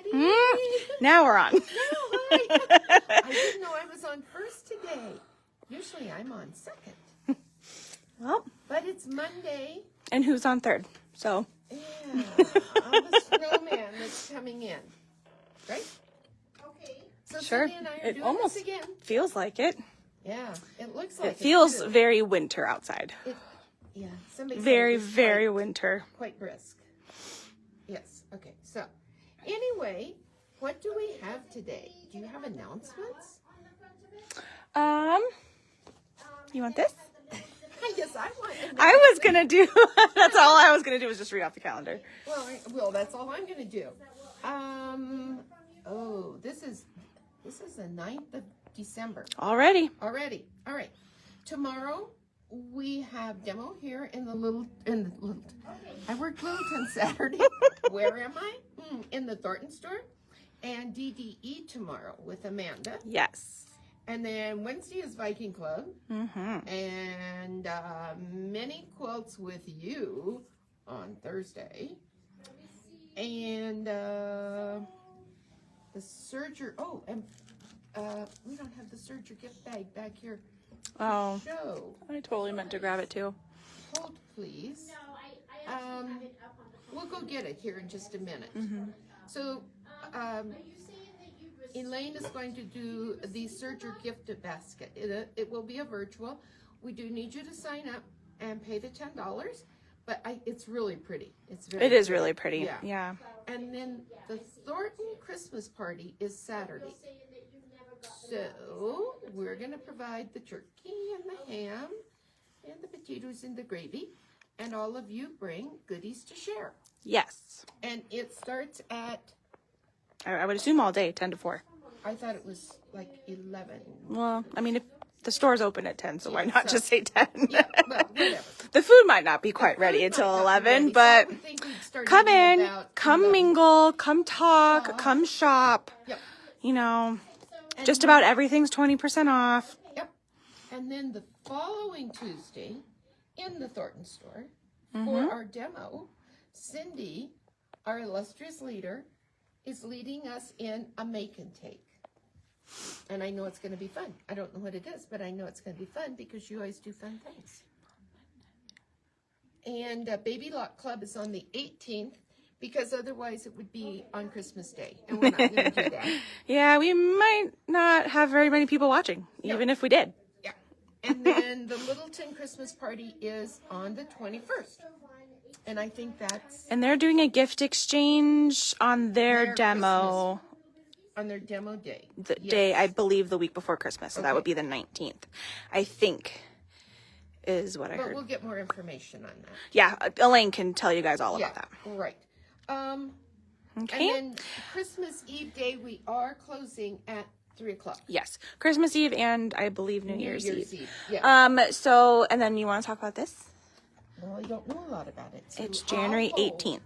everybody. Now we're on. No, hi. I didn't know I was on first today. Usually I'm on second. Well, but it's Monday. And who's on third? So. Yeah, I'm the snowman that's coming in. Right? Okay. So Sure. Cindy and I are It doing almost this again. feels like it. Yeah, it looks like it. Feels too. very winter outside. Yeah, somebody Very, said it was very winter. quite brisk. Yes. Okay. So, anyway, what do we have today? Do you have announcements? You want this? Yes, I want. I was gonna do. That's all I was gonna do was just read off the calendar. Well, that's all I'm gonna do. Oh, this is the 9th of December. Already. All right. Tomorrow we have demo here in the little. I work Littleton Saturday. Where am I? In the Thornton store, and DDE tomorrow with Amanda. Yes. And then Wednesday is Viking Club. Mm-hmm. And mini quilts with you on Thursday. And the Serger. Oh, and we don't have the Serger gift bag back here. Oh. Show. I totally meant to grab it too. Hold, please. We'll go get it here in just a minute. Mm-hmm. So, Elaine is going to do the Serger gift basket. It will be a virtual. We do need you to sign up and pay the $10, but it's really pretty. It is really pretty. Yeah. And then the Thornton Christmas party is Saturday. So we're going to provide the turkey and the ham and the potatoes and the gravy, and all of you bring goodies to share. Yes. And it starts at, I would assume all day, 10 to 4. I thought it was like 11. Well, I mean, if the store's open at 10, so why not just say 10? Yeah, well, whatever. The food might not be quite ready until 11, but come in, come mingle, come talk, come shop. Yep. You know, just about everything's 20% off. Yep. And then the following Tuesday in the Thornton store for our demo, Cindy, our illustrious leader, is leading us in a make and take. And I know it's going to be fun. I don't know what it is, but I know it's going to be fun because you always do fun things. And Baby Lock Club is on the 18th because otherwise it would be on Christmas Day. And we're not going to do that. Yeah, we might not have very many people watching, even if we did. Yeah. And then the Littleton Christmas party is on the 21st. And I think that's... And they're doing a gift exchange on their demo. Christmas. On their demo day. The day, I believe, the week before Christmas. So that would be the 19th, I think, is what I heard. But we'll get more information on that. Yeah, Elaine can tell you guys all about that. Right. Okay. And then Christmas Eve day, we are closing at 3 o'clock. Yes, Christmas Eve and I believe New Year's Eve. Yeah. So, and then you want to talk about this? Well, I don't know a lot about it. So It's January 18th.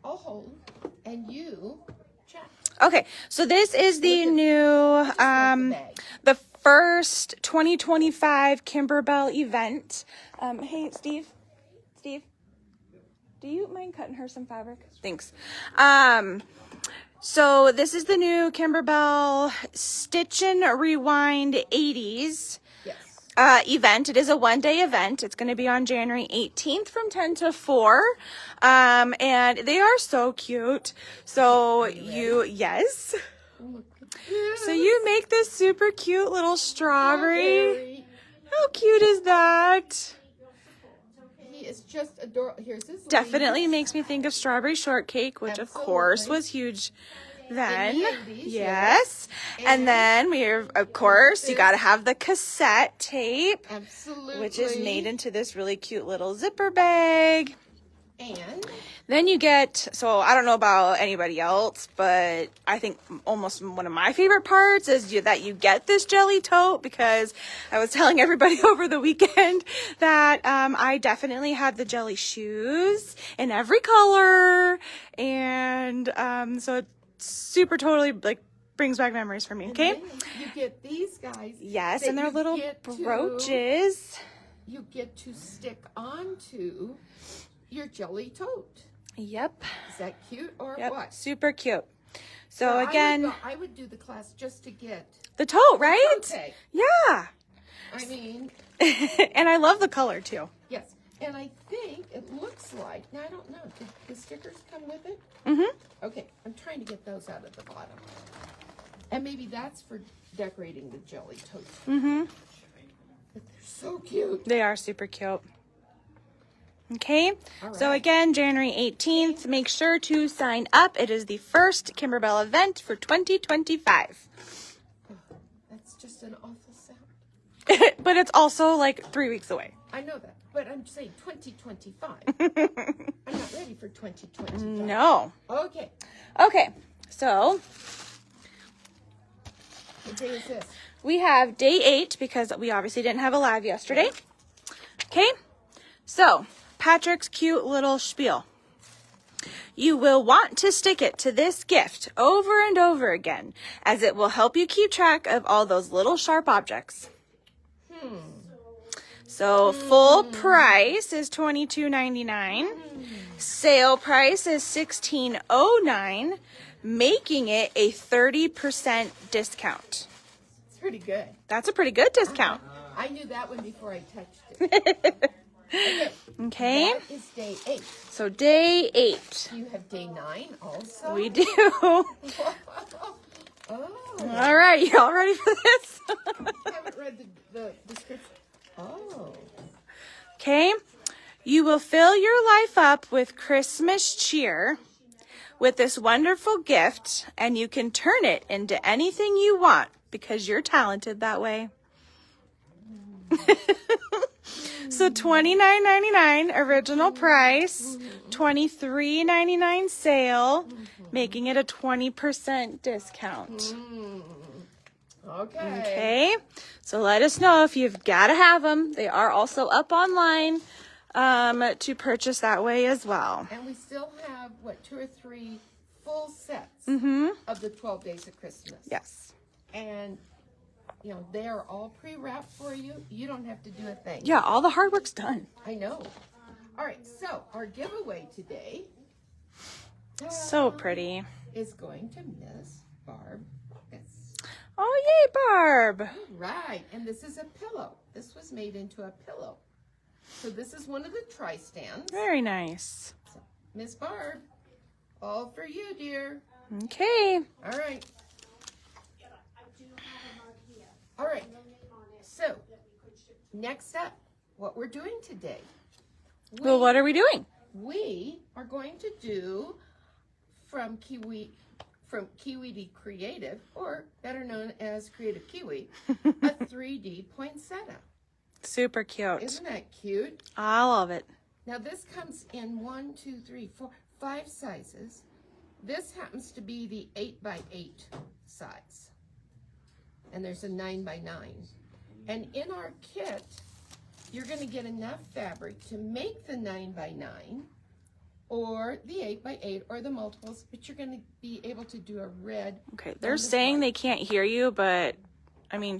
I'll hold, and you check. Okay, so this is the new, the first 2025 Kimberbell event. Hey, Steve, do you mind cutting her some fabric? Thanks. So this is the new Kimberbell Stitch and Rewind 80s. Event. It is a one-day event. It's going to be on January 18th from 10 to 4. And they are so cute. So yes. So you make this super cute little strawberry. How cute is that? He is just adorable. Here's his Definitely makes me think of Strawberry Shortcake, which of course was huge then. In the 80s, yes. And then we have, of course, you got to have the cassette tape. Absolutely. Which is made into this really cute little zipper bag. And then you get, so I don't know about anybody else, but I think almost one of my favorite parts is that you get this jelly tote, because I was telling everybody over the weekend that I definitely had the jelly shoes in every color. And so it super totally like brings back memories for me. Okay. You get these guys. Yes. And they're little brooches. You get to stick onto your jelly tote. Yep. Is that cute or yep. what? Super cute. So again, I would do the class just to get the tote, right? okay. Yeah. I mean, And I love the color too. yes. And I think it looks like, now I don't know, did the stickers come with it? Mm-hmm. Okay, I'm trying to get those out of the bottom. And maybe that's for decorating the jelly toast. Mm-hmm. But they're so cute. They are super cute. Okay, All so right. again, January 18th, make sure to sign up. It is the first Kimberbell event for 2025. Oh, that's just an awful sound. But it's also like 3 weeks away. I know that, but I'm saying 2025. I'm not ready for 2025. No. Okay, Okay, so what day is this? we have day 8 because we obviously didn't have a live yesterday. Okay, so Patrick's cute little spiel. You will want to stick it to this gift over and over again, as it will help you keep track of all those little sharp objects. So full price is $22.99. Sale price is $16.09, making it a 30% discount. It's pretty good. That's a pretty good discount. I knew that one before I touched it. Okay, That is day 8. so day 8. You have day 9 also? We do. Oh, All right, y'all ready for this? I haven't read the description. Oh. Okay, you will fill your life up with Christmas cheer with this wonderful gift, and you can turn it into anything you want because you're talented that way. So $29.99 original price, $23.99 sale, making it a 20% discount. Okay. Okay, so let us know if you've got to have them. They are also up online to purchase that way as well. And we still have, 2 or 3 full sets of the 12 Days of Christmas. Yes. And, they are all pre-wrapped for you. You don't have to do a thing. Yeah, all the hard work's done. I know. All right, so our giveaway today So pretty. is going to Miss Barb. Oh, yay, Barb. Right, and this is a pillow. This was made into a pillow. So this is one of the tri-stands. Very nice. So, Miss Barb, all for you, dear. Okay. All right. All right. So, next up, what we're doing today. Well, what are we doing? We are going to do from Kiwi to Creative, or better known as Kreative Kiwi, a 3D poinsettia. Super cute. Isn't that cute? I love it. Now this comes in 1, 2, 3, 4, 5 sizes. This happens to be the 8x8 size. And there's a 9x9. And in our kit, you're going to get enough fabric to make the 9x9 or the 8x8 or the multiples, but you're going to be able to do a red. Okay, they're saying they can't hear you, but I mean,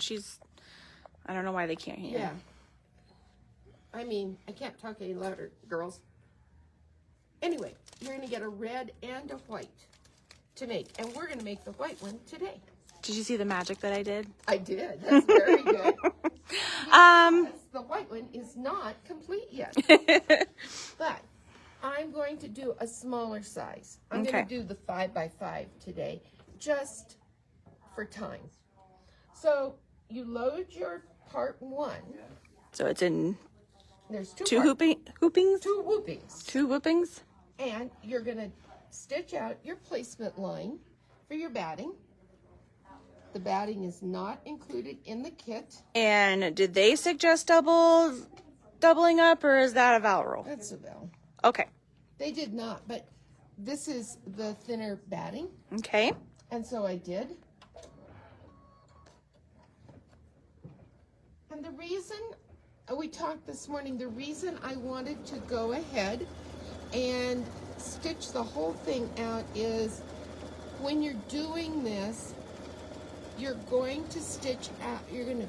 I don't know why they can't hear you. Yeah. I mean, I can't talk any louder, girls. Anyway, you're going to get a red and a white to make, and we're going to make the white one today. Did you see the magic that I did? I did. That's very good. The white one is not complete yet. But I'm going to do a smaller size. I'm going to do the 5x5 today, just for time. So you load your part 1. So it's in There's two parts. hoopings? 2 whoopings. 2 whoopings? And you're going to stitch out your placement line for your batting. The batting is not included in the kit. And did they suggest doubling up, or is that a Val rule? That's a Val. Okay. They did not, but this is the thinner batting. Okay. And so I did. And the reason, we talked this morning, the reason I wanted to go ahead and stitch the whole thing out is when you're doing this, you're going to stitch out, you're going to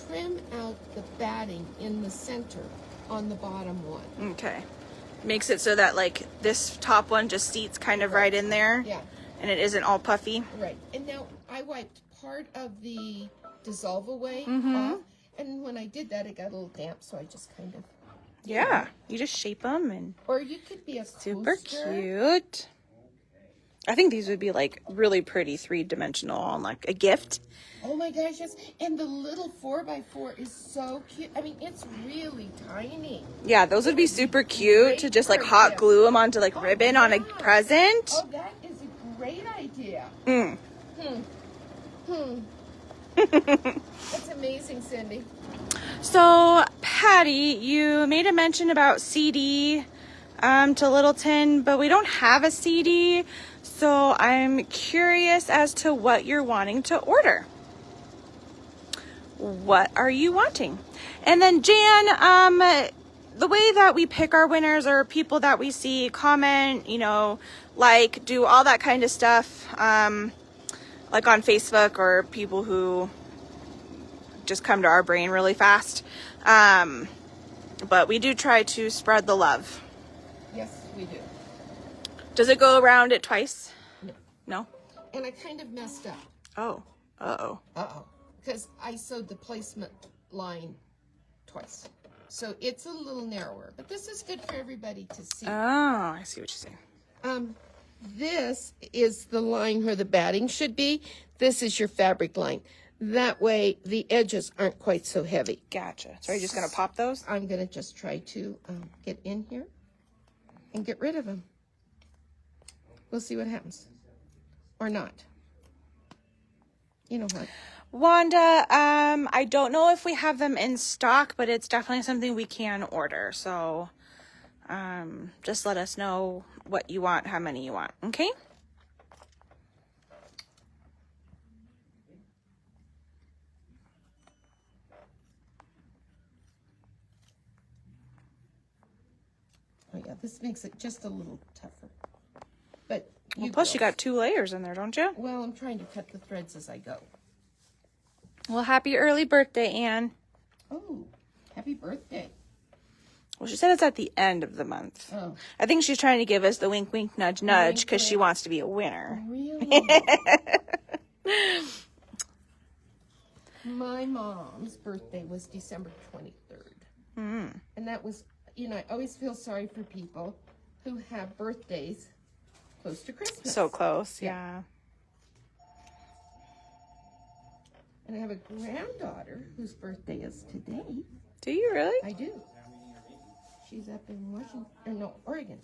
trim out the batting in the center on the bottom one. Okay. Makes it so that like this top one just seats kind of right in there. Yeah. and it isn't all puffy. Right. And now I wiped part of the dissolve away Mm-hmm. off, and when I did that, it got a little damp, so I just kind of... Yeah, you just shape them and... Or you could be a Super coaster. cute. I think these would be like really pretty 3-dimensional on like a gift. Oh my gosh, yes. And the little 4x4 is so cute. I mean, it's really tiny. Yeah, those would be super cute to just like hot glue them onto like ribbon on a present. Oh, that is a great idea. That's amazing, Cindy. So, Patty, you made a mention about CD to Littleton, but we don't have a CD. So I'm curious as to what you're wanting to order. What are you wanting? And then Jan, the way that we pick our winners are people that we see comment, you know, like do all that kind of stuff, like on Facebook, or people who just come to our brain really fast. But we do try to spread the love. Yes, we do. Does it go around it twice? No. No? And I kind of messed up. Oh. Uh-oh. Because I sewed the placement line twice. So it's a little narrower. But this is good for everybody to see. Oh, I see what you're saying. This is the line where the batting should be. This is your fabric line. That way the edges aren't quite so heavy. Gotcha. So are you just going to pop those? I'm going to just try to get in here and get rid of them. We'll see what happens. Or not. You know what? Wanda, I don't know if we have them in stock, but it's definitely something we can order. So just let us know what you want, how many you want, okay? Oh yeah, this makes it just a little tougher. But Well, plus you got 2 layers in there, don't you? Well, I'm trying to cut the threads as I go. Well, happy early birthday, Anne. Oh, happy birthday. Well, she said it's at the end of the month. Oh. I think she's trying to give us the wink, wink, nudge, nudge, because she wants to be a winner. Really? My mom's birthday was December 23rd. And that was, you know, I always feel sorry for people who have birthdays close to Christmas. So close, yeah. And I have a granddaughter whose birthday is today. Do you really? I do. She's up in Washington, or no, Oregon.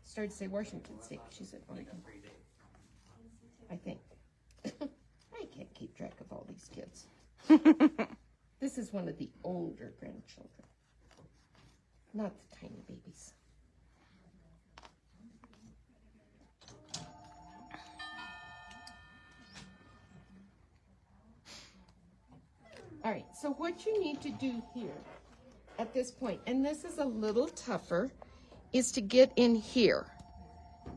Started to say Washington State. She's in Oregon. I think. I can't keep track of all these kids. This is one of the older grandchildren. Not the tiny babies. All right, so what you need to do here at this point, and this is a little tougher, is to get in here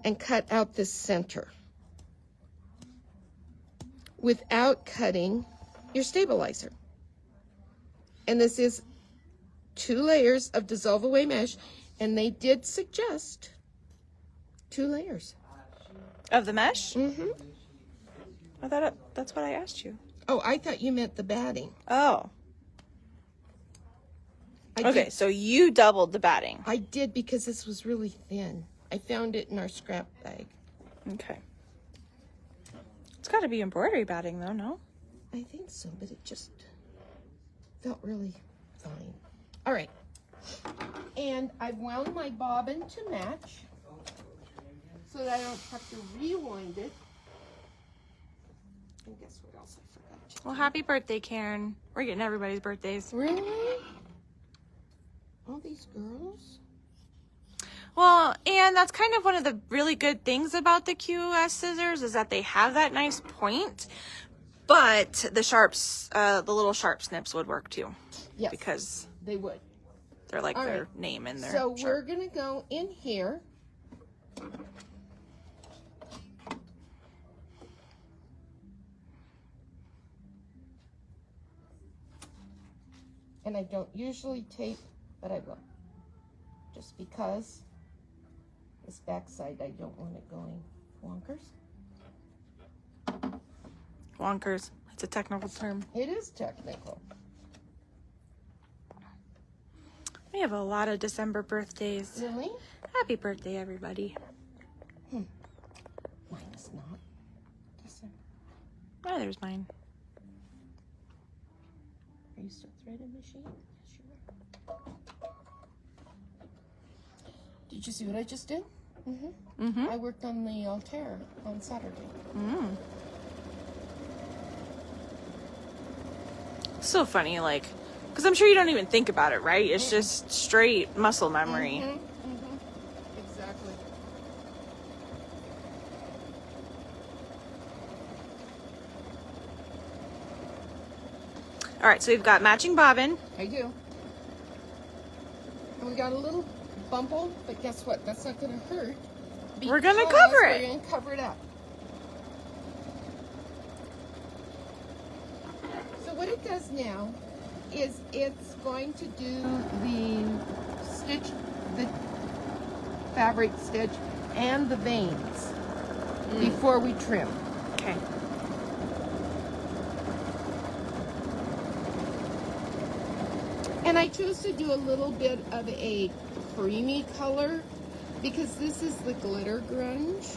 and cut out this center without cutting your stabilizer. And this is 2 layers of dissolve away mesh, and they did suggest 2 layers. Of the mesh? Mm-hmm. I thought that's what I asked you. Oh, I thought you meant the batting. Oh. Okay, so you doubled the batting. I did because this was really thin. I found it in our scrap bag. Okay. It's got to be embroidery batting, though, no? I think so, but it just felt really fine. All right. And I've wound my bobbin to match so that I don't have to rewind it. And guess what else I forgot to do? Well, happy birthday, Karen. We're getting everybody's birthdays. Really? All these girls? Well, and that's kind of one of the really good things about the QS scissors is that they have that nice point, but the sharps, the little sharp snips would work too. Yes, because they would. They're like All their right. name in there. So we're going to go in here. And I don't usually tape, but I will. Just because This backside, I don't want it going wonkers. Wonkers. It's a technical term. It is technical. We have a lot of December birthdays. Really? Happy birthday, everybody. Mine is not. December. Oh, there's mine. Are you still threading machine? Yes, you are. Did you see what I just did? I worked on the altar on Saturday. So funny, like, because I'm sure you don't even think about it, right? It's just straight muscle memory. Exactly. All right, so we've got matching bobbin. I do. And we got a little bumble, but guess what? That's not going to hurt. We're going to because cover it. We're going to cover it up. So what it does now is it's going to do the stitch, the fabric stitch, and the veins before we trim. Okay. And I chose to do a little bit of a creamy color because this is the glitter grunge,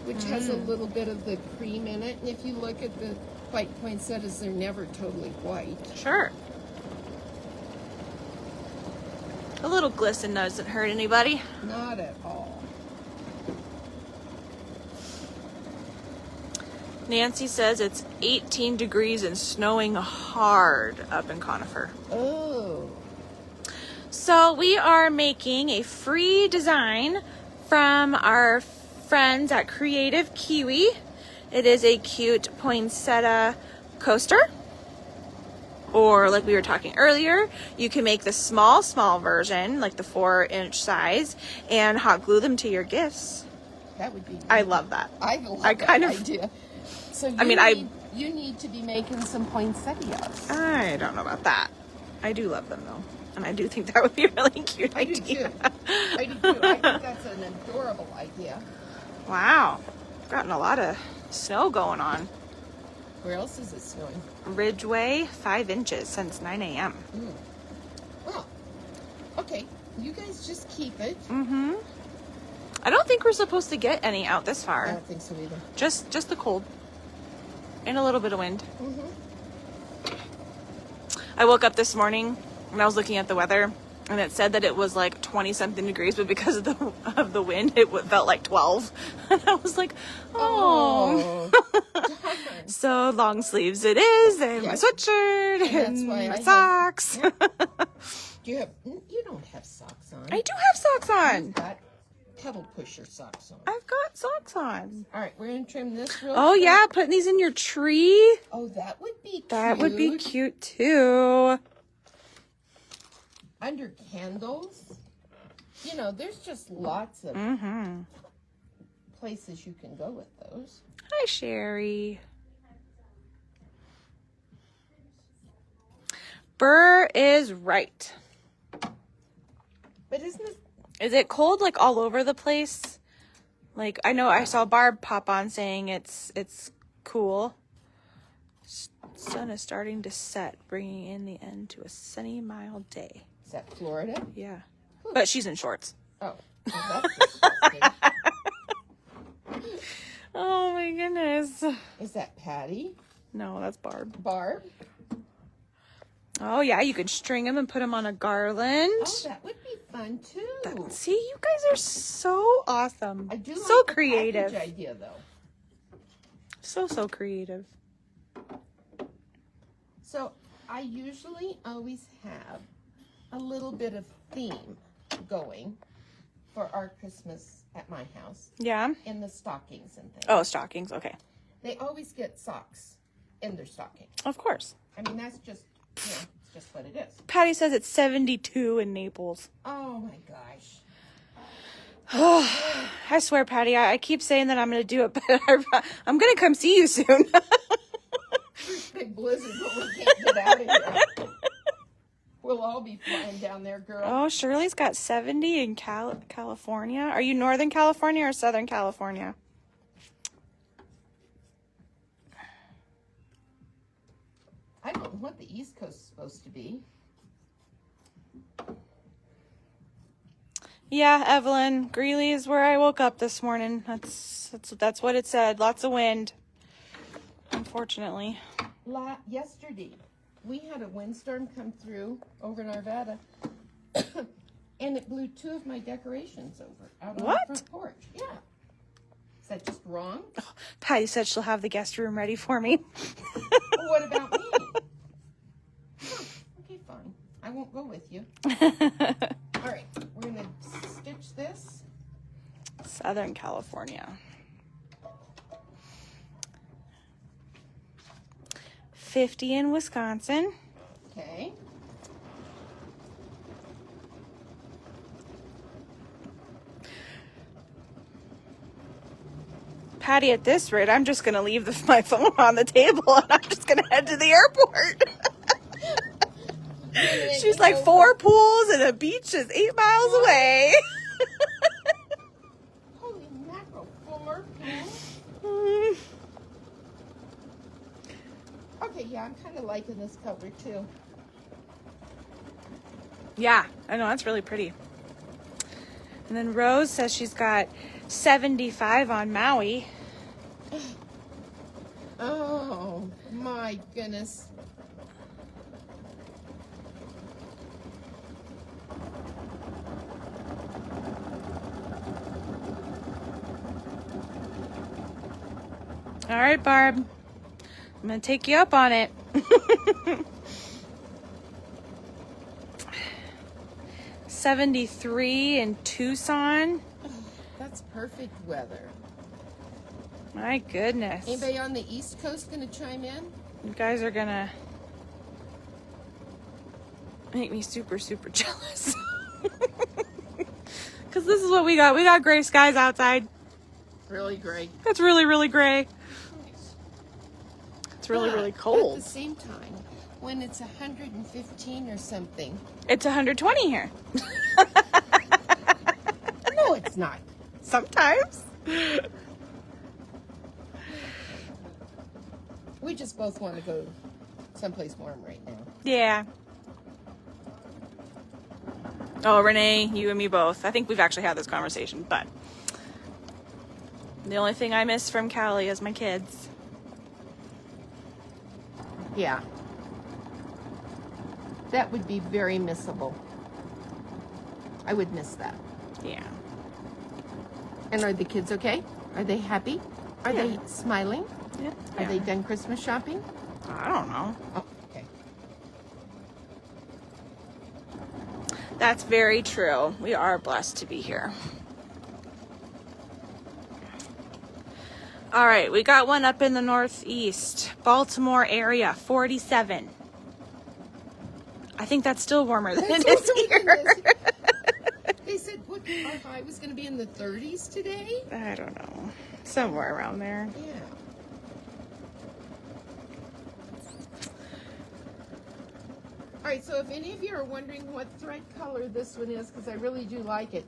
which has a little bit of the cream in it. And if you look at the white poinsettias, they're never totally white. Sure. A little glisten doesn't hurt anybody. Not at all. Nancy says it's 18 degrees and snowing hard up in Conifer. Oh. So we are making a free design from our friends at Creative Kiwi. It is a cute poinsettia coaster. Or like we were talking earlier, you can make the small version, like the 4-inch size, and hot glue them to your gifts. That would be neat. I love that. I love I kind that of- idea. So you need to be making some poinsettias. I don't know about that. I do love them though. And I do think that would be a really cute I do idea. too. I do too. I think that's an adorable idea. Wow. Gotten a lot of snow going on. Where else is it snowing? Ridgeway, 5 inches since 9 a.m. Well, okay. You guys just keep it. Mm-hmm. I don't think we're supposed to get any out this I far. don't think so either. Just the cold. And a little bit of wind. I woke up this morning and I was looking at the weather and it said that it was like 20 something degrees, but because of the wind, it felt like 12. And I was like, oh. Darn. So long sleeves it is, and my Yes. sweatshirt, And that's and why my I have- socks. You don't have socks on. I do have socks on. You've got pedal pusher socks on. I've got socks on. All right, we're going to trim this real Oh quick. yeah, putting these in your tree. Oh, that would be cute. That would be cute too. Under candles. You know, there's just lots of places you can go with those. Hi, Sherry. Burr is right. But isn't it? Is it cold like all over the place? Like I know I saw Barb pop on saying it's cool. Sun is starting to set, bringing in the end to a sunny, mild day. Is that Florida? Yeah, but she's in shorts. Oh, well, that's disgusting. Oh my goodness. Is that Patty? No, that's Barb. Barb? Oh yeah, you could string them and put them on a garland. Oh, that would be fun too. See, you guys are so awesome. I do so like the creative. package idea though. So creative. So I usually always have a little bit of theme going for our Christmas at my house Yeah. in the stockings and things. Oh, stockings. Okay. They always get socks in their stocking. Of course. I mean, that's just, it's just what it is. Patty says it's 72 in Naples. Oh my gosh. I swear, Patty, I keep saying that I'm going to do it, but I'm going to come see you soon. Big blizzard, but we can't get out of here. We'll all be flying down there, girl. Oh, Shirley's got 70 in California. Are you Northern California or Southern California? I don't know what the East Coast is supposed to be. Yeah, Evelyn, Greeley is where I woke up this morning. That's what it said. Lots of wind, unfortunately. Yesterday, we had a windstorm come through over in Arvada, and it blew 2 of my decorations over out on the front porch. Yeah. Is that just wrong? Oh, Patty said she'll have the guest room ready for me. Well, what about me? Oh, okay, fine. I won't go with you. All right, we're going to stitch this. Southern California. 50 in Wisconsin. Okay. Patty, at this rate, I'm just going to leave my phone on the table and I'm just going to head to the airport. She's like 4 pools and a beach is 8 miles away. Holy mackerel, 4 pools? Okay, yeah, I'm kind of liking this color too. Yeah, I know, that's really pretty. And then Rose says she's got 75 on Maui. Oh, my goodness. All right, Barb. I'm going to take you up on it. 73 in Tucson. That's perfect weather. My goodness. Anybody on the East Coast going to chime in? You guys are going to make me super, super jealous. Because this is what we got. We got gray skies outside. Really gray. It's really, really gray. It's really, really cold. At the same time, when it's 115 or something. It's 120 here. No, it's not. Sometimes. We just both want to go someplace warm right now. Yeah. Oh, Renee, you and me both. I think we've actually had this conversation, but the only thing I miss from Cali is my kids. Yeah. That would be very missable. I would miss that. Yeah. And are the kids okay? Are they happy? Are they smiling? Yeah. Are they done Christmas shopping? I don't know. Oh, okay. That's very true. We are blessed to be here. All right, we got one up in the Northeast, Baltimore area, 47. I think that's still warmer than it is here. They said what, our high was going to be in the 30s today? I don't know. Somewhere around there. Yeah. All right, so if any of you are wondering what thread color this one is, because I really do like it,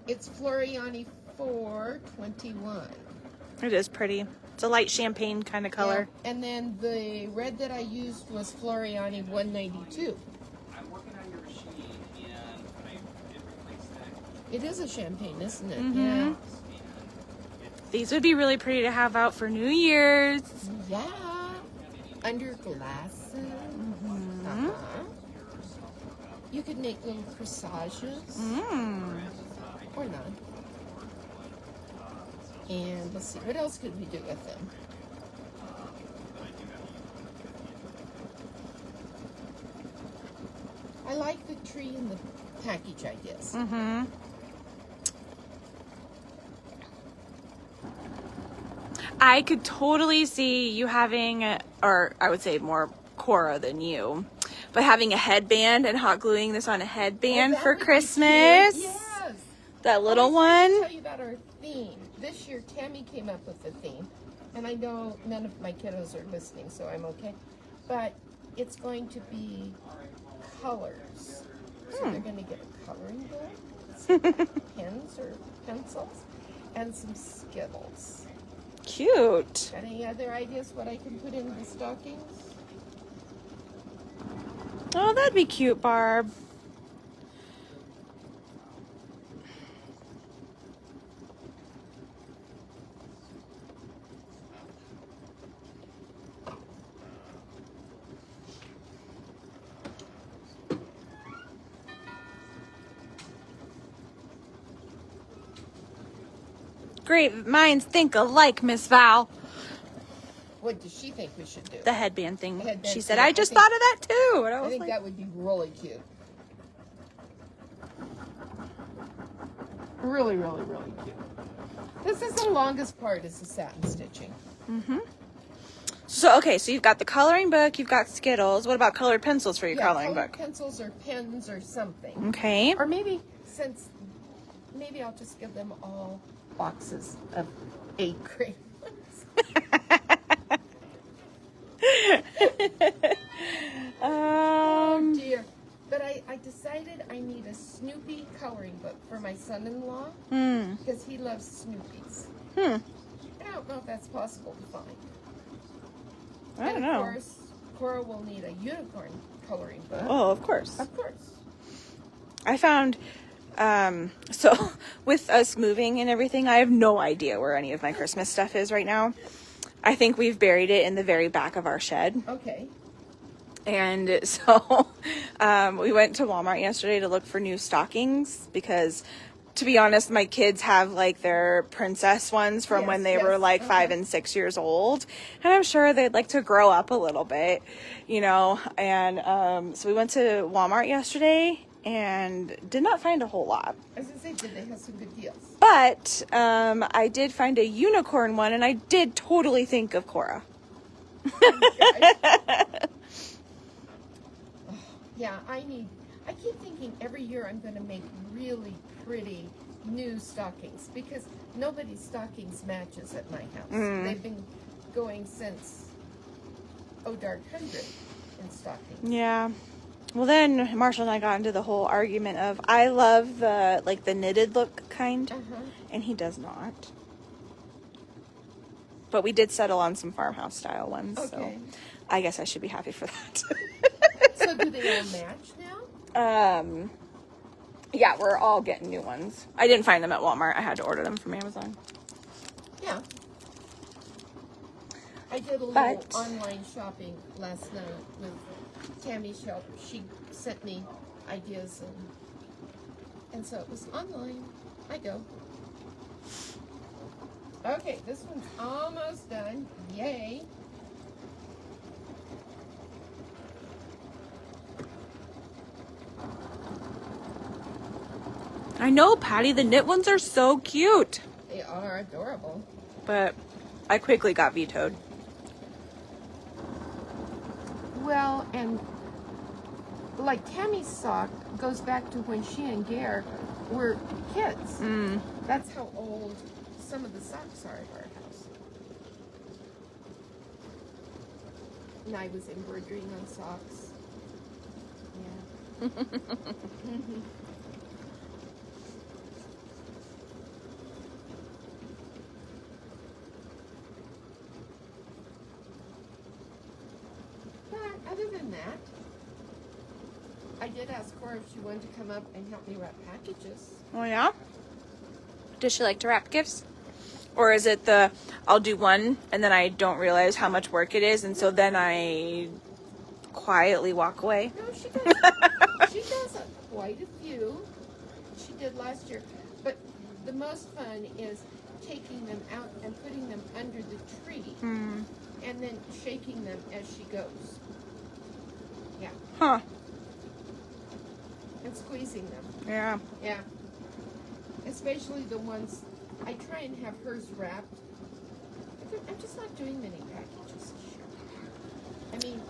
it's Floriani 421. It is pretty. It's a light champagne kind of color. Yeah. And then the red that I used was Floriani 192. I'm working on your machine and I did replace that. It is a champagne, isn't it? Mm-hmm. Yeah. These would be really pretty to have out for New Year's. Yeah. Under glasses. Mm-hmm. You could make little corsages. Or not. And let's see, what else could we do with them? I like the tree in the package ideas. Mm-hmm. I could totally see you having, or I would say more Cora than you, but having a headband and hot gluing this on a headband for Christmas. Yes. That little I one. was going to tell you about our theme. This year, Tammy came up with the theme. And I know none of my kiddos are listening, so I'm okay. But it's going to be colors. So they're going to get a coloring book, some pens or pencils, and some Skittles. Cute. Got any other ideas what I can put in the stockings? Oh, that'd be cute, Barb. Great minds think alike, Miss Val. What does she think we should do? The headband thing. The headband She said, thing. I just thought of that too. And I I was think like, that would be really cute. Really, really, really cute. This is the longest part, is the satin stitching. so, okay, so you've got the coloring book, you've got Skittles. What about colored pencils for your coloring colored book? pencils or pens or something. Okay. Or maybe, maybe I'll just give them all boxes of 8 crayons. Oh dear. But I decided I need a Snoopy coloring book for my son-in-law because he loves Snoopies. I don't know if that's possible to find. I don't and know. Of course, Cora will need a unicorn coloring book. Oh, of course. Of course. I found, so with us moving and everything, I have no idea where any of my Christmas stuff is right now. I think we've buried it in the very back of our shed. Okay. And so we went to Walmart yesterday to look for new stockings because, to be honest, my kids have like their princess ones from when they were like 5 and 6 years old. And I'm sure they'd like to grow up a little bit, you know. And so we went to Walmart yesterday and did not find a whole lot. I was going to say, did they have some good deals? But I did find a unicorn one, and I did totally think of Cora. Yeah, I keep thinking every year I'm going to make really pretty new stockings because nobody's stockings matches at my house. They've been going since Dark 100 in stockings. Yeah. Well, then Marshall and I got into the whole argument of I love the knitted look kind, and he does not. But we did settle on some farmhouse style ones, so I guess I should be happy for that. So do they all match now? Yeah, we're all getting new ones. I didn't find them at Walmart. I had to order them from Amazon. Yeah. I did a little online shopping last night with Tammy Shelter. She sent me ideas and so it was online. I go. Okay, this one's almost done. Yay. I know, Patty, the knit ones are so cute. They are adorable. But I quickly got vetoed. Well, and like Tammy's sock goes back to when she and Gare were kids. That's how old some of the socks are at our house. And I was embroidering on socks. Yeah. Other than that, I did ask Cora if she wanted to come up and help me wrap packages. Oh, yeah? Does she like to wrap gifts? Or is it I'll do one and then I don't realize how much work it is, and so then I quietly walk away? No, she does. She does quite a few. She did last year. But the most fun is taking them out and putting them under the tree. And then shaking them as she goes. Yeah. Huh. And squeezing them. Yeah. Yeah. Especially the ones, I try and have hers wrapped. I'm just not doing many packages this year. I mean,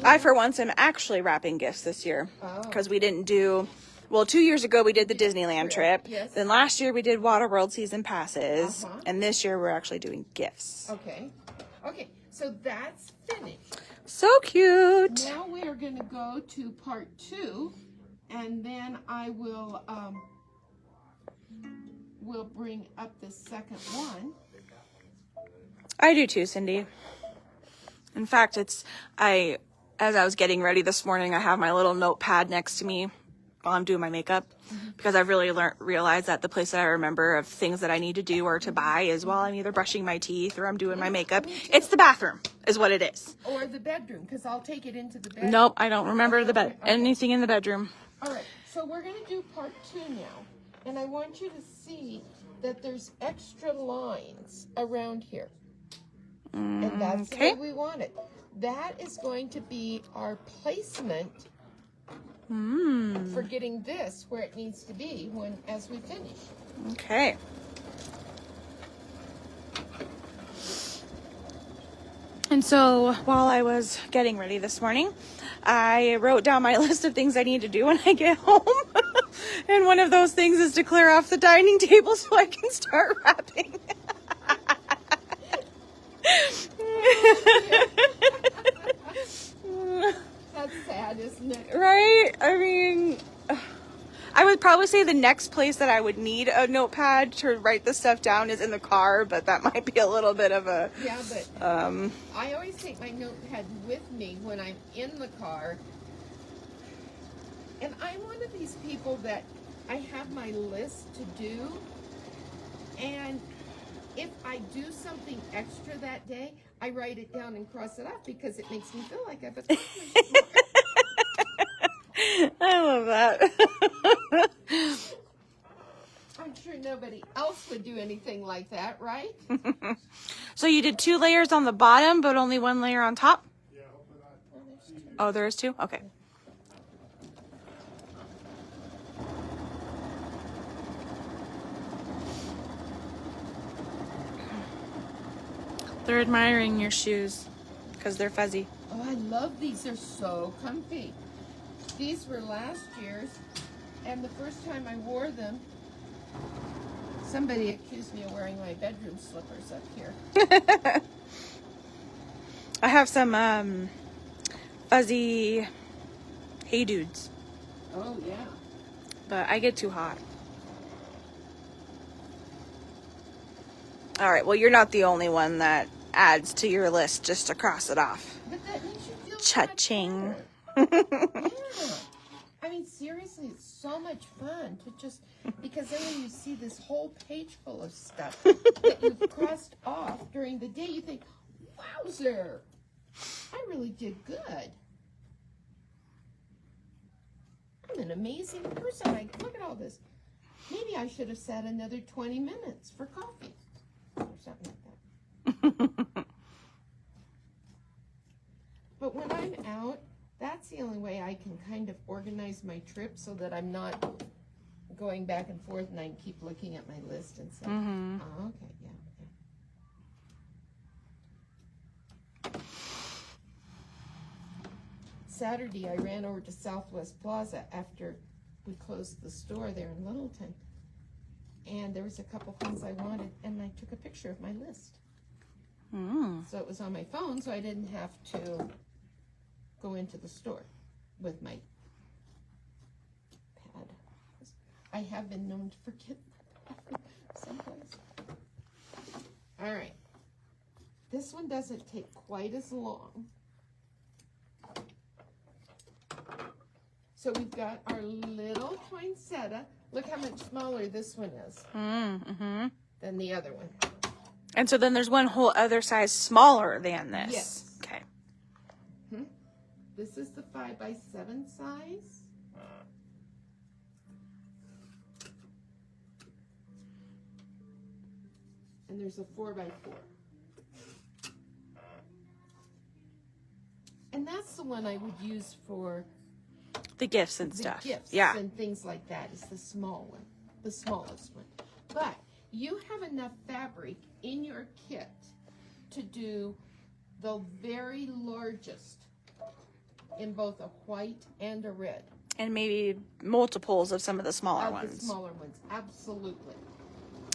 I, for once, am actually wrapping gifts this year. Because we didn't do... Well, 2 years ago, we did the Disneyland trip. Yes. Then last year, we did Waterworld season passes. And this year, we're actually doing gifts. Okay. Okay. So that's finished. So cute. Now we are going to go to part 2, and then I will bring up the second one. I do too, Cindy. In fact, as I was getting ready this morning, I have my little notepad next to me while I'm doing my makeup, because I've really realized that the place that I remember of things that I need to do or to buy is while I'm either brushing my teeth or I'm doing my makeup. It's the bathroom is what it is. Or the bedroom, because I'll take it into the bedroom. Nope, I don't remember anything in the bedroom. All right, so we're going to do part 2 now. And I want you to see that there's extra lines around here. And that's the way we want it. That is going to be our placement for getting this where it needs to be as we finish. Okay. And so while I was getting ready this morning, I wrote down my list of things I need to do when I get home. And one of those things is to clear off the dining table so I can start wrapping. That's sad, isn't it? Right? I mean, I would probably say the next place that I would need a notepad to write this stuff down is in the car, but that might be a little bit of a... Yeah, but I always take my notepad with me when I'm in the car. And I'm one of these people that I have my list to do, and if I do something extra that day, I write it down and cross it off because it makes me feel like I've accomplished more. I love that. I'm sure nobody else would do anything like that, right? So you did 2 layers on the bottom, but only 1 layer on top? Yeah, hopefully not. Oh, there is 2? Okay. They're admiring your shoes because they're fuzzy. Oh, I love these. They're so comfy. These were last year's, and the first time I wore them, somebody accused me of wearing my bedroom slippers up here. I have some fuzzy Hey Dudes. Oh, yeah. But I get too hot. All right, well, you're not the only one that adds to your list just to cross it off. But that makes you feel Cha-ching. Yeah. I mean, seriously, it's so much fun to just, because then when you see this whole page full of stuff that you've crossed off during the day, you think, wowzer, I really did good. I'm an amazing person. Look at all this. Maybe I should have sat another 20 minutes for coffee or something like that. But when I'm out, that's the only way I can kind of organize my trip so that I'm not going back and forth and I can keep looking at my list and say, oh, okay, yeah. Saturday, I ran over to Southwest Plaza after we closed the store there in Littleton. And there was a couple things I wanted, and I took a picture of my list. So it was on my phone, so I didn't have to go into the store with my pad. I have been known to forget my pad someplace. All right. This one doesn't take quite as long. So we've got our little poinsettia. Look how much smaller this one is than the other one. And so then there's one whole other size smaller than this. Yes. Okay. This is the 5x7 size. And there's a 4x4. And that's the one I would use for The gifts and the stuff. gifts Yeah. and things like that. Is the small one, the smallest one. But you have enough fabric in your kit to do the very largest in both a white and a red. And maybe multiples of some of the smaller Of ones. the smaller ones, absolutely.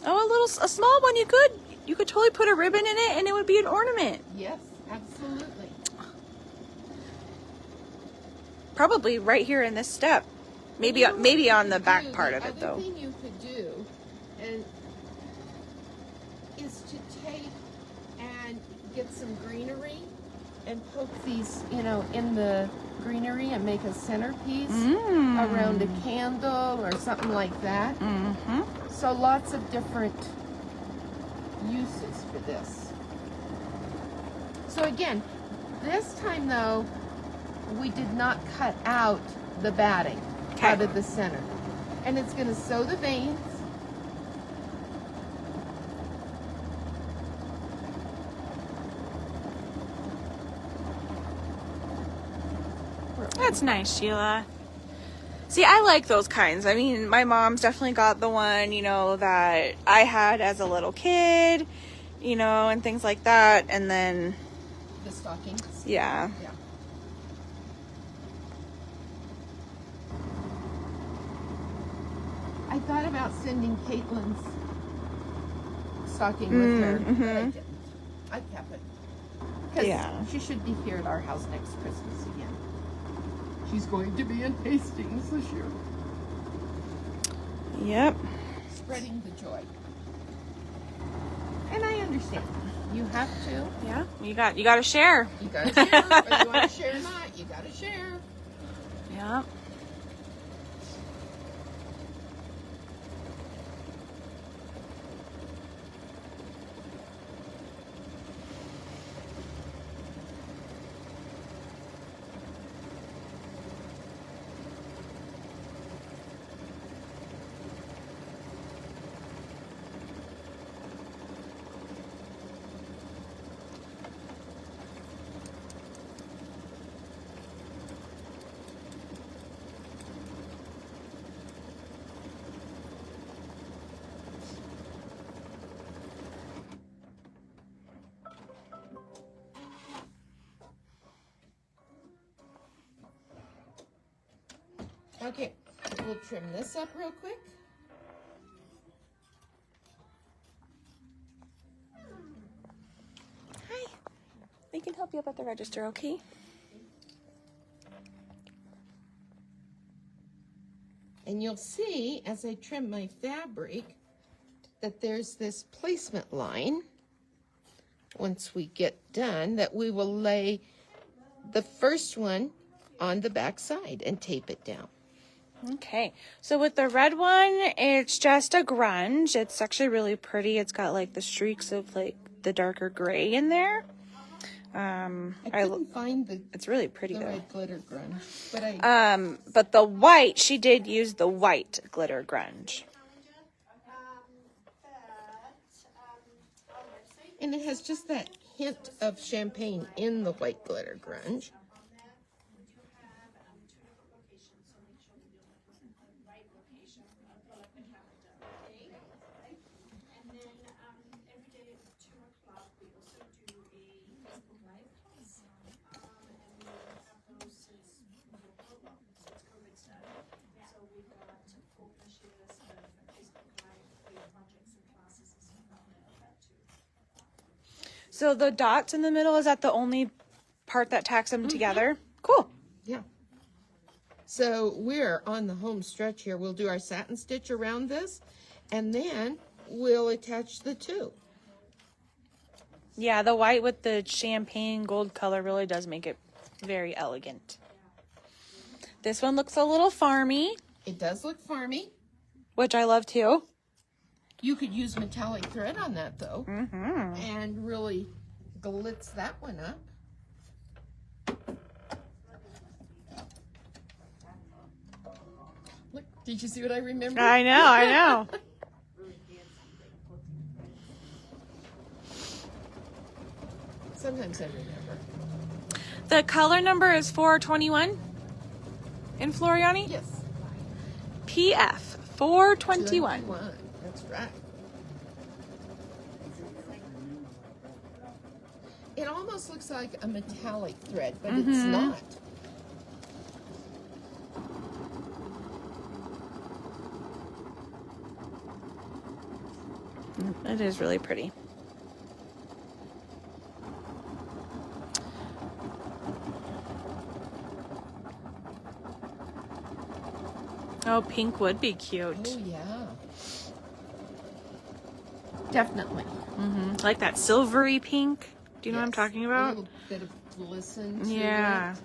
Oh, a small one you could totally put a ribbon in it and it would be an ornament. Yes, Absolutely. Probably right here in this step. Maybe on the back part of it, though. The other thing you could do is to take and get some greenery and poke these, in the greenery and make a centerpiece around a candle or something like that. Mm-hmm. So lots of different uses for this. So again, this time though, we did not cut out the batting out of the center. And it's going to sew the veins. That's nice, Sheila. See, I like those kinds. I mean, my mom's definitely got the one, that I had as a little kid, and things like that. And then The stockings. Yeah. Yeah. I thought about sending Caitlin's stocking with her, but I didn't. I kept it. Because she should be here at our house next Christmas again. She's going to be in Hastings this year. Yep. Spreading the joy. And I understand. You have to. Yeah. You got to share. You got to share. Whether you want to share or not, you got to share. Yeah. Okay, we'll trim this up real quick. Hi. We can help you up at the register, okay? And you'll see as I trim my fabric that there's this placement line once we get done that we will lay the first one on the back side and tape it down. Okay, so with the red one, it's just a grunge. It's actually really pretty. It's got like the streaks of like the darker gray in there. I couldn't find it's really pretty the though. right glitter grunge, but But the white, she did use the white glitter grunge. and it has just that hint of champagne in the white glitter grunge. So the dots in the middle, is that the only part that tacks them together? Cool. Yeah. So we're on the home stretch here. We'll do our satin stitch around this, and then we'll attach the two. Yeah, the white with the champagne gold color really does make it very elegant. This one looks a little farmy. It does look farmy. Which I love too. You could use metallic thread on that though, and really glitz that one up. Look, did you see what I remember? I know. Sometimes I remember. The color number is 421 in Floriani? Yes. PF 421. 21. That's right. It almost looks like a metallic thread, but it's not. It is really pretty. Oh, pink would be cute. Oh, yeah. Definitely. Like that silvery pink. Do you know what I'm Yes. talking A about? little bit of glisten to Yeah. it.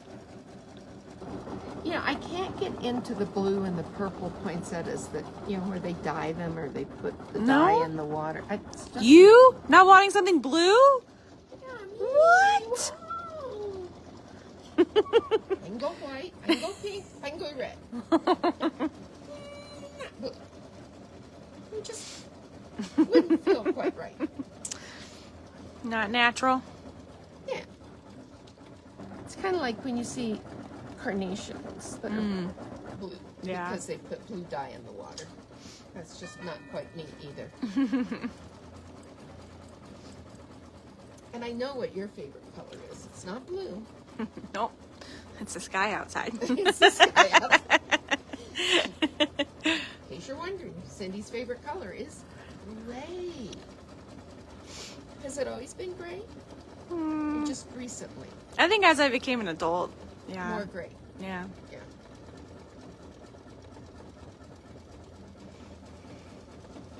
Yeah, I can't get into the blue and the purple poinsettias that, where they dye them or they put the dye in the water. It's just, You not wanting something blue? Yeah, What? I can go white, I can go pink, I can go red. Not blue. It just wouldn't feel quite right. Not natural. Yeah. It's kind of like when you see carnations that are blue Yeah. because they put blue dye in the water. That's just not quite neat either. And I know what your favorite color is. It's not blue. Nope. It's the sky outside. It's the sky outside. In case you're wondering, Cindy's favorite color is gray. Has it always been gray? Or just recently? I think as I became an adult, yeah. More gray. Yeah. Yeah.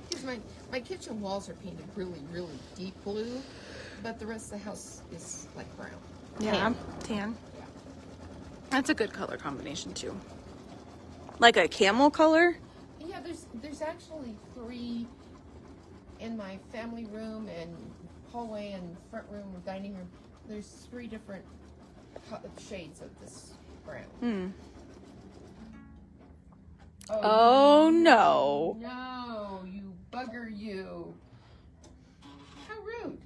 Because my kitchen walls are painted really, really deep blue, but the rest of the house is like brown. Yeah. Tan. Yeah. That's a good color combination too. Like a camel color? Yeah, there's actually 3 in my family room and hallway and front room or dining room. There's 3 different shades of this brown. Oh no. No, you bugger you. How rude.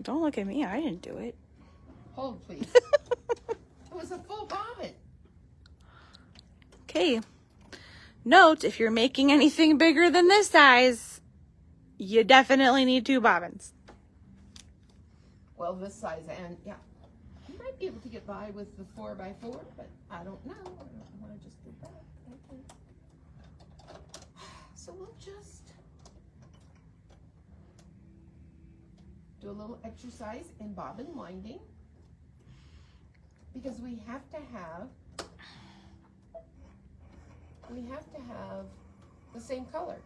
Don't look at me. I didn't do it. Hold, please. It was a full bobbin. Okay. Note, if you're making anything bigger than this size, you definitely need 2 bobbins. Well, this size, and yeah. You might be able to get by with the 4x4, but I don't know. I don't want to just do that. Okay. So we'll just do a little exercise in bobbin winding because we have to have the same color.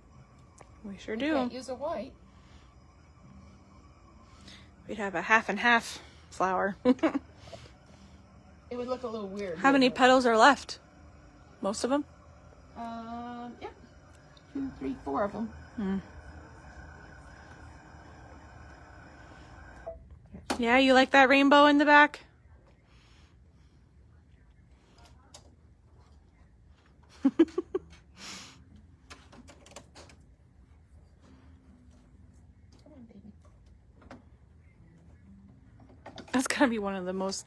We sure We do. can't use a white. We'd have a half and half flower. It would look a little weird. How many wouldn't it? petals are left? Most of them? Yeah. 2, 3, 4 of them. Yeah, you like that rainbow in the back? Come on, baby. That's gotta be one of the most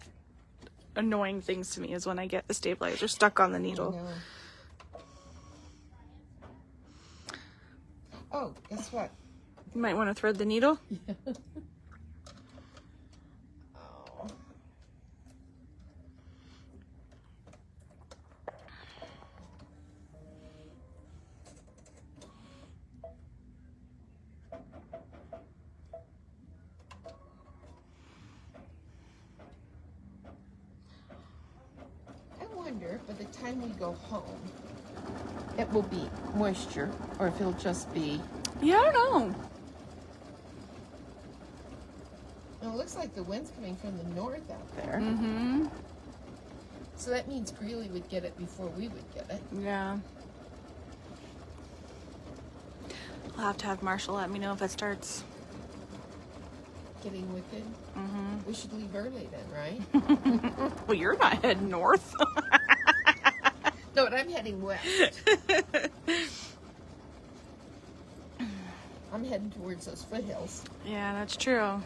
annoying things to me is when I get the stabilizer stuck on the I needle. know. Oh, guess what? You might want to thread the needle. Oh. I wonder if by the time we go home, it will be moisture or if it'll just be. Yeah, I don't know. Well, it looks like the wind's coming from the north out there. Mm-hmm. So that means Greeley would get it before we would get it. Yeah. I'll have to have Marshall let me know if it starts. Getting wicked. Mm-hmm. We should leave early then, right? Well, you're not heading north. No, but I'm heading west. I'm heading towards those foothills. Yeah, that's true.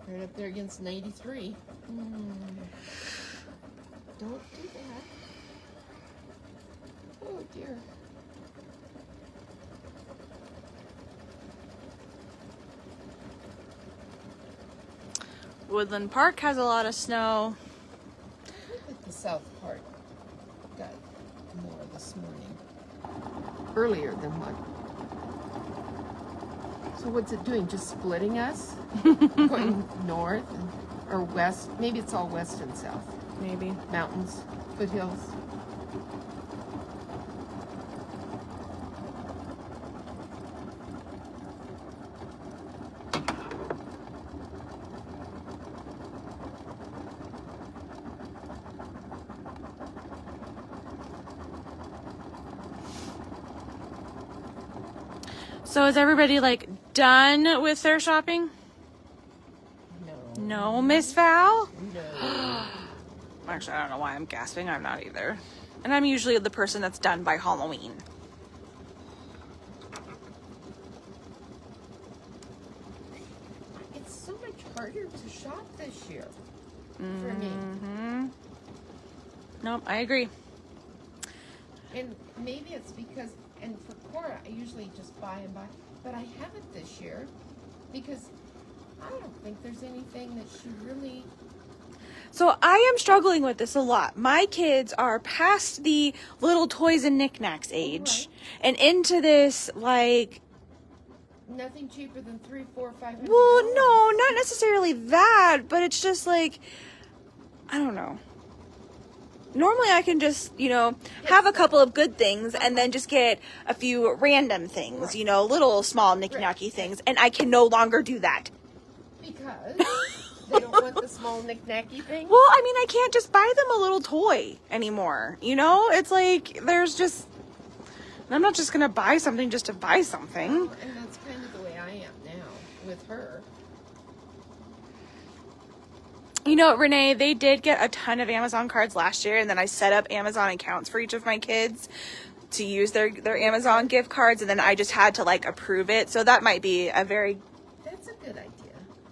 Right up there against 93. Don't do that. Oh dear. Woodland Park has a lot of snow. I think the south part got more this morning. Earlier than what? So what's it doing? Just splitting us? Going north or west? Maybe it's all west and south. maybe. Mountains, foothills. So is everybody like done with their shopping? No, Miss Val? No. Actually, I don't know why I'm gasping. I'm not either. And I'm usually the person that's done by Halloween. It's so much harder to shop this year for me. Nope, I agree. And maybe it's because, and for Cora, I usually just buy and buy, but I haven't this year because I don't think there's anything that she really. So I am struggling with this a lot. My kids are past the little toys and knickknacks age and into this like. Nothing cheaper than $300, $400, $500. Well, no, not necessarily that, but it's just like, I don't know. Normally I can just, have a couple of good things and then just get a few random things, little small knick-knacky things, and I can no longer do that. Because they don't want the small knick-knacky thing? Well, I mean, I can't just buy them a little toy anymore, It's like, I'm not just going to buy something just to buy something. Well, and that's kind of the way I am now with her. Renee, they did get a ton of Amazon cards last year, and then I set up Amazon accounts for each of my kids to use their Amazon gift cards, and then I just had to, approve it. So that might be That's a good idea.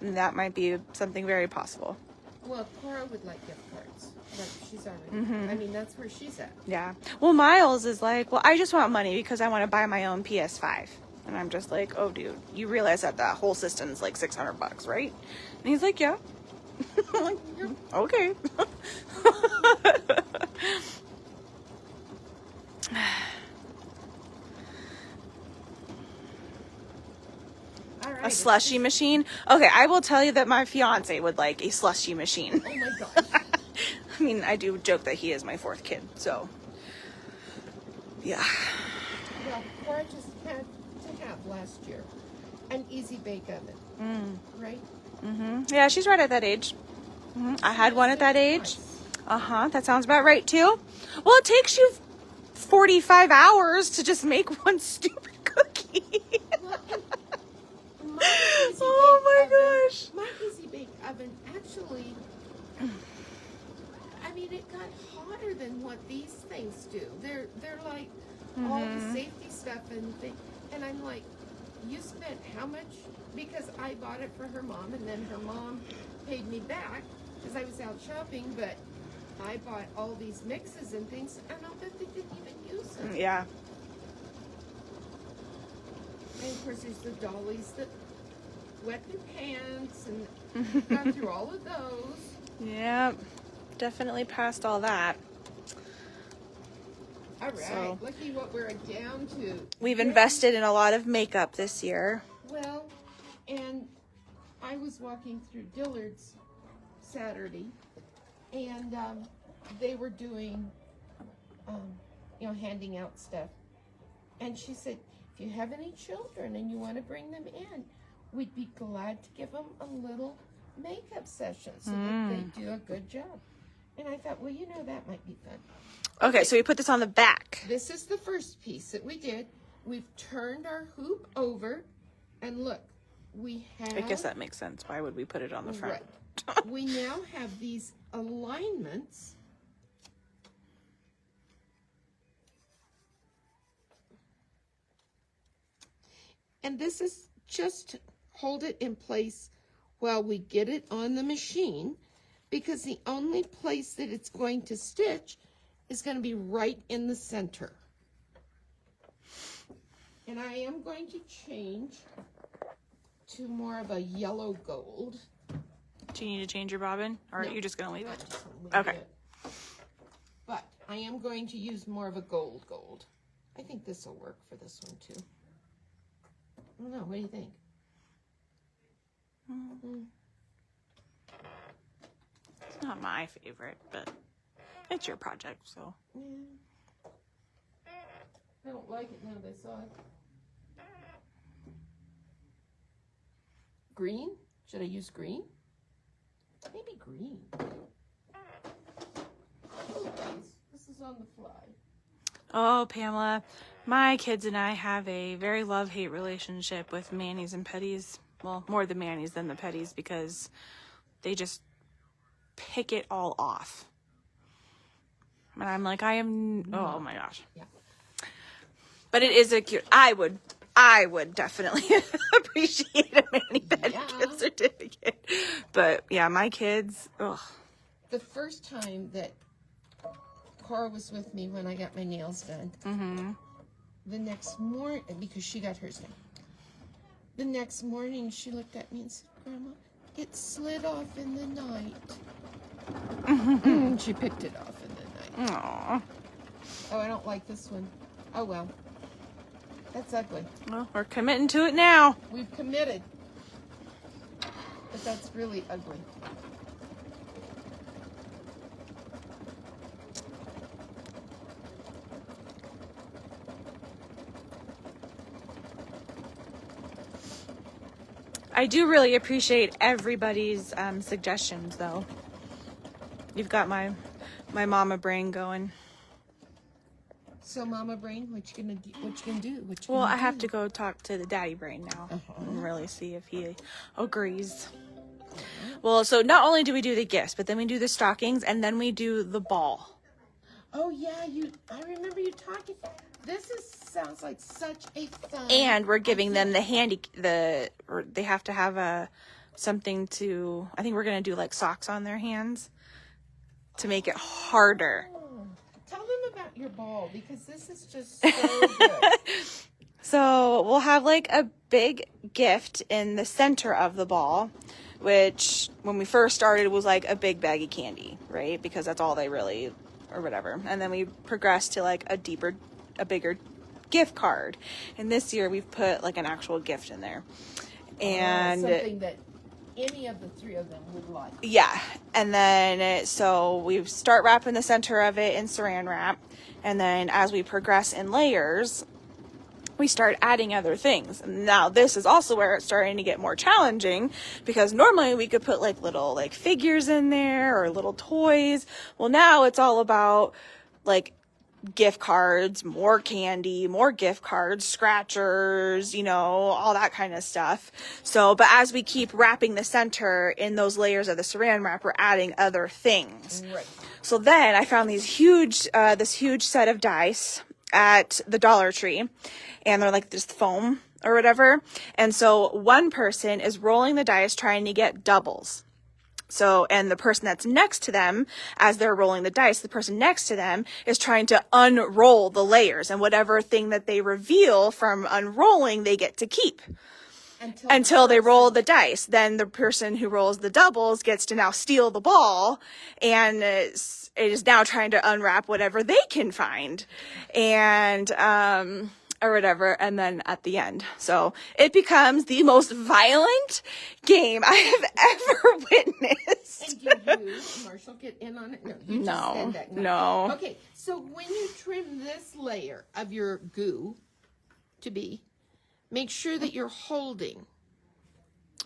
That might be something very possible. Well, Cora would like gift cards. But she's already, I mean, that's where she's at. Yeah. Well, Miles is like, well, I just want money because I want to buy my own PS5. And I'm just like, oh, dude, you realize that whole system's like $600, right? And he's like, yeah. I'm like, okay. All right, a slushy machine? Okay, I will tell you that my fiance would like a slushy machine. Oh my gosh. I mean, I do joke that he is my fourth kid, so. Yeah. Well, Cora just had to have last year an easy bake oven, right? Yeah, she's right at that age. I had one at that age. That sounds about right too. Well, it takes you 45 hours to just make one stupid cookie. Well, and my easy Oh bake my oven, gosh. My easy bake oven actually, I mean, it got hotter than what these things do. They're like all the safety stuff and things. And I'm like, you spent how much? Because I bought it for her mom, and then her mom paid me back because I was out shopping, but I bought all these mixes and things, and I'll bet they didn't even use them. Yeah. And of course, there's the dollies that wet their pants, and got through all of those. Yeah. Definitely passed all that. All right, So, looky what we're down to. We've invested in a lot of makeup this year. Well, and I was walking through Dillard's Saturday, and they were doing, handing out stuff. And she said, if you have any children and you want to bring them in, we'd be glad to give them a little makeup session so that they do a good job. And I thought, well, that might be fun. Okay, so we put this on the back. This is the first piece that we did. We've turned our hoop over, and look, we have... I guess that makes sense. Why would we put it on the front? Right. We now have these alignments. And this is just to hold it in place while we get it on the machine, because the only place that it's going to stitch is going to be right in the center. And I am going to change to more of a yellow gold. Do you need to change your bobbin? Or are No. you just going to leave I it? just wanna leave Okay. it. But I am going to use more of a gold. I think this will work for this one too. I don't know. What do you think? Not my favorite, but it's your project, so. Yeah. I don't like it now that I saw it. Green? Should I use green? Maybe green. Oh, geez. This is on the fly. Oh, Pamela, my kids and I have a very love-hate relationship with manis and petties. Well, more the manis than the petties because they just pick it all off. And I'm like, oh my gosh. Yeah. But it is a cute, I would definitely appreciate a mani-pedi gift certificate. But yeah, my kids, ugh. The first time that Cora was with me when I got my nails done, the next morning, because she got hers done, the next morning she looked at me and said, Grandma, it slid off in the night. She picked it off in the night. Aww. Oh, I don't like this one. Oh, well. That's ugly. Well, we're committing to it now. We've committed. But that's really ugly. I do really appreciate everybody's suggestions, though. You've got my mama brain going. So, Mama Brain, what you gonna do? Well, I have to go talk to the daddy brain now and really see if he agrees. Well, so not only do we do the gifts, but then we do the stockings, and then we do the ball. Oh yeah, I remember you talking. Sounds like such a fun. And we're giving them or they have to have something to. I think we're gonna do like socks on their hands to make it harder. Tell them about your ball because this is just so good. So we'll have like a big gift in the center of the ball, which when we first started was like a big bag of candy, right? Because that's all they really, or whatever. And then we progressed to like a bigger gift card. And this year we've put like an actual gift in there. And something that any of the three of them would like. Yeah. And then so we start wrapping the center of it in saran wrap. And then as we progress in layers, we start adding other things. And now this is also where it's starting to get more challenging because normally we could put like little like figures in there or little toys. Well, now it's all about like gift cards, more candy, more gift cards, scratchers, all that kind of stuff. So, but as we keep wrapping the center in those layers of the saran wrap, we're adding other things. Right. So then I found this huge set of dice at the Dollar Tree, and they're like this foam or whatever. And so one person is rolling the dice trying to get doubles. So, and the person that's next to them, as they're rolling the dice, the person next to them is trying to unroll the layers, and whatever thing that they reveal from unrolling, they get to keep. Until they roll the dice. Then the person who rolls the doubles gets to now steal the ball, and it is now trying to unwrap whatever they can find. And, or whatever, and then at the end. So it becomes the most violent game I have ever witnessed. And did Marshall get in on it? No. You just said that. No. Okay, so when you trim this layer of your goo make sure that you're holding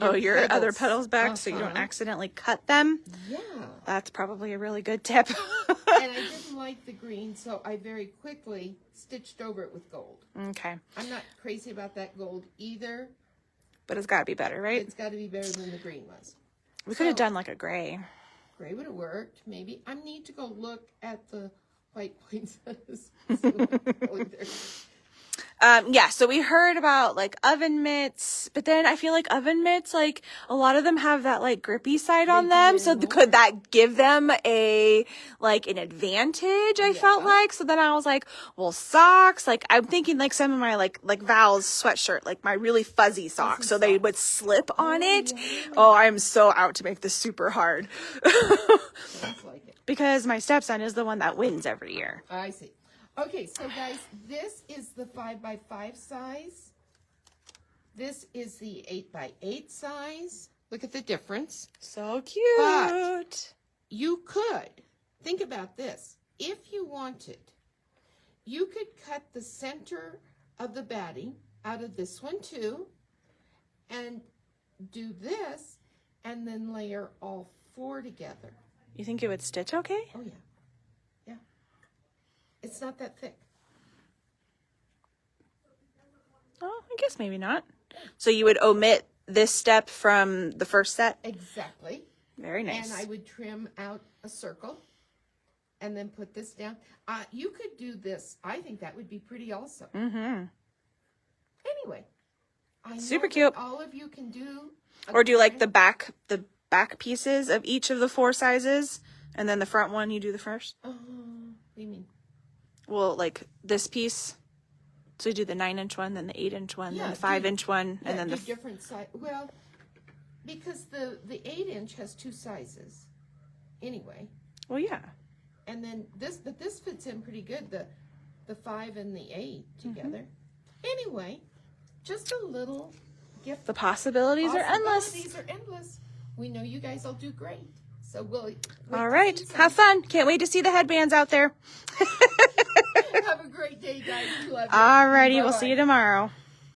your other petals back so you don't accidentally cut them. Yeah. That's probably a really good tip. And I didn't like the green, so I very quickly stitched over it with gold. Okay. I'm not crazy about that gold either. But it's got to be better, right? It's got to be better than the green was. We could have done like a gray. Gray would have worked, maybe. I need to go look at the white poinsettias. Yeah, so we heard about like oven mitts, but then I feel like oven mitts, like a lot of them have that like grippy side on them. So could that give them an advantage? I felt like. So then I was like, well, socks, like I'm thinking like some of my like Val's sweatshirt, like my really fuzzy socks. So they would slip on it. Yeah. Oh, I'm so out to make this super hard. Sounds like it. Because my stepson is the one that wins every year. I see. Okay, so guys, this is the 5x5 size. This is the 8x8 size. Look at the difference. So cute. you could, think about this. If you wanted, you could cut the center of the batting out of this one too, and do this, and then layer all 4 together. You think it would stitch okay? Oh, yeah. Yeah. It's not that thick. Oh, I guess maybe not. So you would omit this step from the first set? Exactly. Very nice. And I would trim out a circle and then put this down. You could do this. I think that would be pretty also. Mm-hmm. Anyway. I know Super that cute. all of you can do. Or do like the back pieces of each of the 4 sizes, and then the front one you do the first? What do you mean? Well, like this piece. So you do the 9-inch one, then the 8-inch one, then the 5-inch one, and then the different size. Well, because the 8-inch has 2 sizes, anyway. Well, yeah. And then this fits in pretty good. The 5 and the 8 together. Anyway, just a little gift. The possibilities are endless. Possibilities are endless. We know you guys will do great. So we'll. All right, have fun. Can't wait to see the headbands out there. Have a great day, guys. We love you. All righty, we'll Bye-bye. see you tomorrow.